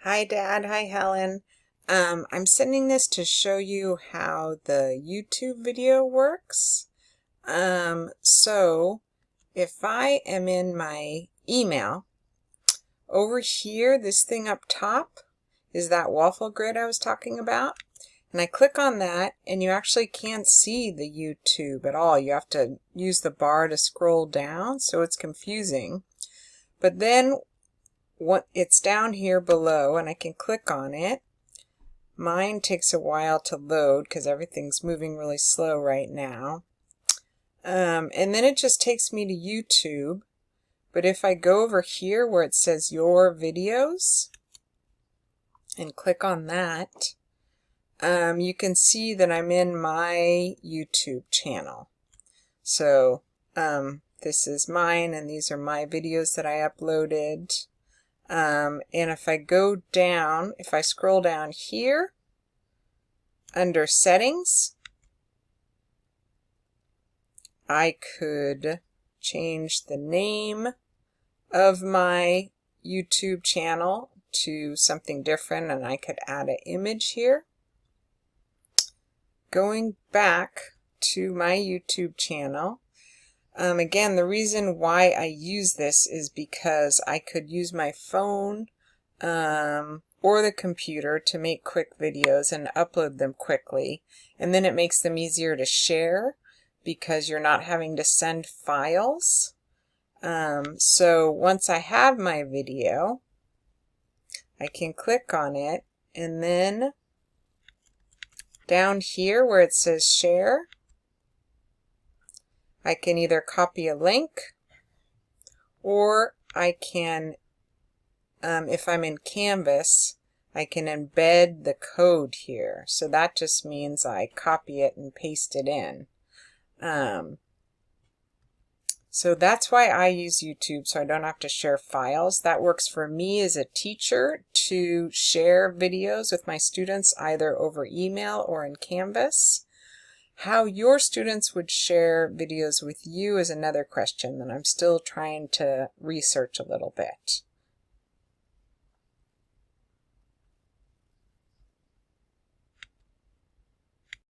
Hi Dad, hi Helen. I'm sending this to show you how the YouTube video works. So if I am in my email, over here, this thing up top is that Waffle Grid I was talking about. And I click on that and you actually can't see the YouTube at all. You have to use the bar to scroll down, so it's confusing. But then it's down here below and I can click on it. Mine takes a while to load because everything's moving really slow right now. And then it just takes me to YouTube. But if I go over here where it says Your Videos and click on that, you can see that I'm in my YouTube channel. So this is mine and these are my videos that I uploaded. And if I go down, if I scroll down here under settings, I could change the name of my YouTube channel to something different, and I could add an image here. Going back to my YouTube channel, again, the reason why I use this is because I could use my phone or the computer to make quick videos and upload them quickly. And then it makes them easier to share because you're not having to send files. So once I have my video, I can click on it, and then down here where it says share, I can either copy a link, or I can, if I'm in Canvas, I can embed the code here. So that just means I copy it and paste it in. So that's why I use YouTube, so I don't have to share files. That works for me as a teacher to share videos with my students either over email or in Canvas. How your students would share videos with you is another question that I'm still trying to research a little bit.